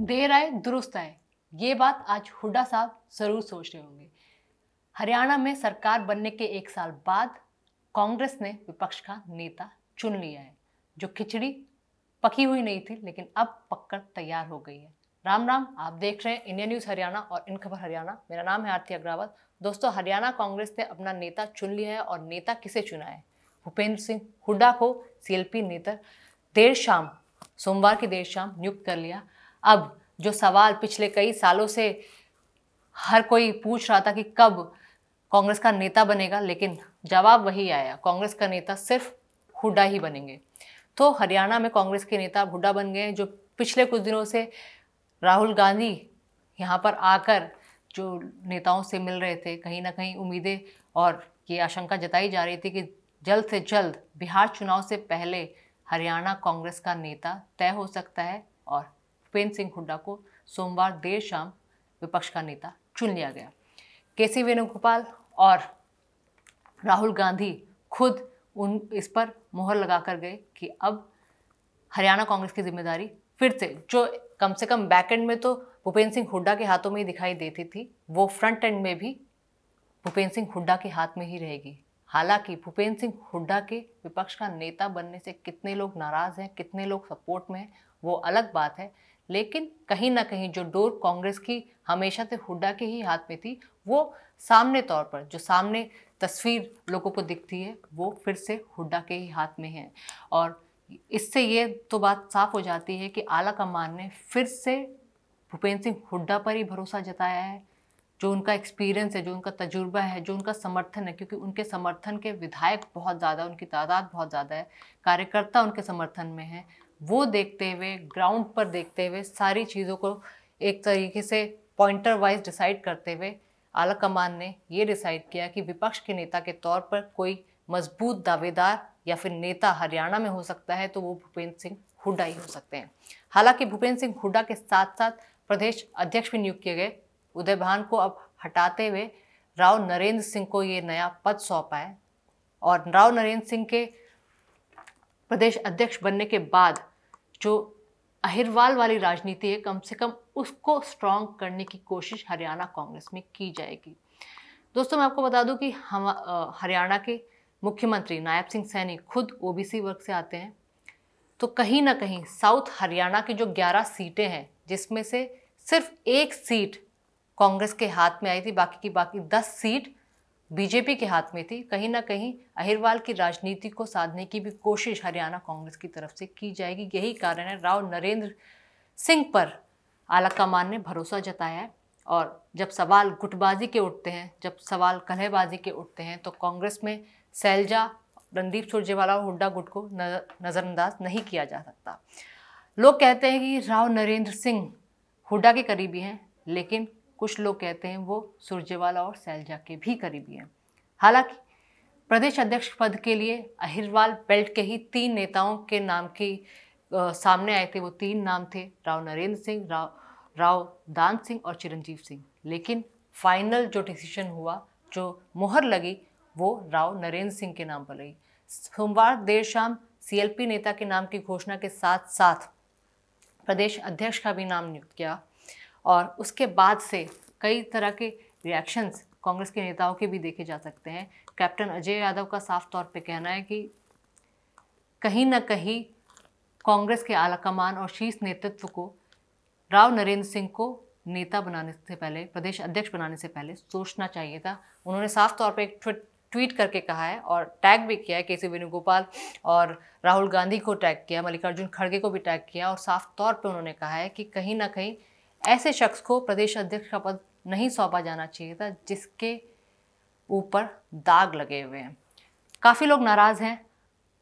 देर आए दुरुस्त आए, ये बात आज हुड्डा साहब जरूर सोच रहे होंगे। हरियाणा में सरकार बनने के 1 साल बाद कांग्रेस ने विपक्ष का नेता चुन लिया है। जो खिचड़ी पकी हुई नहीं थी लेकिन अब पककर तैयार हो गई है। राम राम, आप देख रहे हैं इंडिया न्यूज हरियाणा और इन खबर हरियाणा। मेरा नाम है आरती अग्रवाल। दोस्तों, हरियाणा कांग्रेस ने अपना नेता चुन लिया है और नेता किसे चुना है? भूपेंद्र सिंह हुड्डा को सीएलपी नेता देर शाम, सोमवार की देर शाम नियुक्त कर लिया। अब जो सवाल पिछले कई सालों से हर कोई पूछ रहा था कि कब कांग्रेस का नेता बनेगा, लेकिन जवाब वही आया, कांग्रेस का नेता सिर्फ हुड्डा ही बनेंगे। तो हरियाणा में कांग्रेस के नेता हुड्डा बन गए हैं, जो पिछले कुछ दिनों से राहुल गांधी यहाँ पर आकर जो नेताओं से मिल रहे थे, कहीं ना कहीं उम्मीदें और ये आशंका जताई जा रही थी कि जल्द से जल्द बिहार चुनाव से पहले हरियाणा कांग्रेस का नेता तय हो सकता है और भूपेंद्र सिंह हुड्डा को सोमवार देर शाम विपक्ष का नेता चुन लिया गया। केसी वेणुगोपाल और राहुल गांधी खुद इस पर मोहर लगा कर गए कि अब हरियाणा कांग्रेस की जिम्मेदारी फिर से, जो कम से कम बैक एंड में तो भूपेंद्र सिंह हुड्डा के हाथों में ही दिखाई देती थी, वो फ्रंट एंड में भी भूपेंद्र सिंह हुड्डा के हाथ में ही रहेगी। हालांकि भूपेंद्र सिंह हुड्डा के विपक्ष का नेता बनने से कितने लोग नाराज हैं, कितने लोग सपोर्ट में हैं, वो अलग बात है। लेकिन कहीं ना कहीं जो डोर कांग्रेस की हमेशा से हुड्डा के ही हाथ में थी, वो सामने तौर पर जो सामने तस्वीर लोगों को दिखती है, वो फिर से हुड्डा के ही हाथ में है। और इससे ये तो बात साफ हो जाती है कि आला कमान ने फिर से भूपेंद्र सिंह हुड्डा पर ही भरोसा जताया है। जो उनका एक्सपीरियंस है, जो उनका तजुर्बा है, जो उनका समर्थन है, क्योंकि उनके समर्थन के विधायक बहुत ज़्यादा, उनकी तादाद बहुत ज़्यादा है, कार्यकर्ता उनके समर्थन में है, वो देखते हुए, ग्राउंड पर देखते हुए, सारी चीज़ों को एक तरीके से पॉइंटर वाइज डिसाइड करते हुए आला कमान ने ये डिसाइड किया कि विपक्ष के नेता के तौर पर कोई मजबूत दावेदार या फिर नेता हरियाणा में हो सकता है तो वो भूपेंद्र सिंह हुड्डा ही हो सकते हैं। हालांकि भूपेंद्र सिंह हुड्डा के साथ साथ प्रदेश अध्यक्ष भी नियुक्त किए गए। उदय भान को अब हटाते हुए राव नरेंद्र सिंह को ये नया पद सौंपा है और राव नरेंद्र सिंह के प्रदेश अध्यक्ष बनने के बाद जो अहिरवाल वाली राजनीति है, कम से कम उसको स्ट्रांग करने की कोशिश हरियाणा कांग्रेस में की जाएगी। दोस्तों, मैं आपको बता दूं कि हम हरियाणा के मुख्यमंत्री नायब सिंह सैनी खुद ओबीसी वर्ग से आते हैं। तो कहीं ना कहीं साउथ हरियाणा की जो 11 सीटें हैं, जिसमें से सिर्फ 1 सीट कांग्रेस के हाथ में आई थी, बाकी 10 सीट बीजेपी के हाथ में थी। कहीं ना कहीं अहिरवाल की राजनीति को साधने की भी कोशिश हरियाणा कांग्रेस की तरफ से की जाएगी। यही कारण है राव नरेंद्र सिंह पर आला कमान ने भरोसा जताया है। और जब सवाल गुटबाजी के उठते हैं, जब सवाल कलहबाजी के उठते हैं, तो कांग्रेस में सैलजा, रणदीप सुरजेवाला और हुड्डा गुट को नज़रअंदाज नहीं किया जा सकता। लोग कहते हैं कि राव नरेंद्र सिंह हुड्डा के करीबी हैं, लेकिन कुछ लोग कहते हैं वो सुरजेवाला और सैलजा के भी करीबी हैं। हालांकि प्रदेश अध्यक्ष पद के लिए अहिरवाल बेल्ट के ही 3 नेताओं के नाम की सामने आए थे। वो 3 नाम थे राव नरेंद्र सिंह, राव दान सिंह और चिरंजीव सिंह। लेकिन फाइनल जो डिसीजन हुआ, जो मोहर लगी, वो राव नरेंद्र सिंह के नाम पर लगी। सोमवार देर शाम सीएलपी नेता के नाम की घोषणा के साथ साथ प्रदेश अध्यक्ष का भी नाम नियुक्त किया और उसके बाद से कई तरह के रिएक्शंस कांग्रेस के नेताओं के भी देखे जा सकते हैं। कैप्टन अजय यादव का साफ तौर पे कहना है कि कहीं ना कहीं कांग्रेस के आलाकमान और शीर्ष नेतृत्व को राव नरेंद्र सिंह को नेता बनाने से पहले, प्रदेश अध्यक्ष बनाने से पहले सोचना चाहिए था। उन्होंने साफ तौर पे एक ट्वीट करके कहा है और टैग भी किया है, केसी वेणुगोपाल और राहुल गांधी को टैग किया, मल्लिकार्जुन खड़गे को भी टैग किया और साफ तौर पे उन्होंने कहा है कि कहीं ना कहीं ऐसे शख्स को प्रदेश अध्यक्ष का पद नहीं सौंपा जाना चाहिए था जिसके ऊपर दाग लगे हुए हैं। काफ़ी लोग नाराज़ हैं,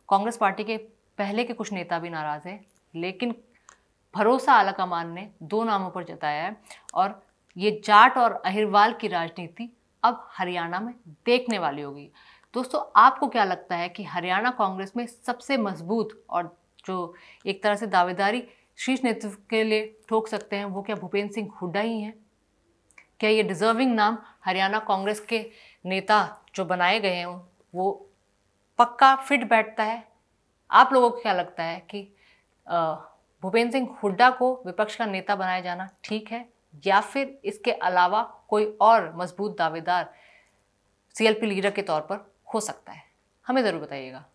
कांग्रेस पार्टी के पहले के कुछ नेता भी नाराज़ हैं, लेकिन भरोसा आला कमान ने 2 नामों पर जताया है और ये जाट और अहिरवाल की राजनीति अब हरियाणा में देखने वाली होगी। दोस्तों, आपको क्या लगता है कि हरियाणा कांग्रेस में सबसे मजबूत और जो एक तरह से दावेदारी शीर्ष नेतृत्व के लिए ठोक सकते हैं, वो क्या भूपेंद्र सिंह हुड्डा ही हैं? क्या ये डिजर्विंग नाम हरियाणा कांग्रेस के नेता जो बनाए गए हैं वो पक्का फिट बैठता है? आप लोगों को क्या लगता है कि भूपेंद्र सिंह हुड्डा को विपक्ष का नेता बनाया जाना ठीक है, या फिर इसके अलावा कोई और मजबूत दावेदार सीएलपी लीडर के तौर पर हो सकता है? हमें ज़रूर बताइएगा।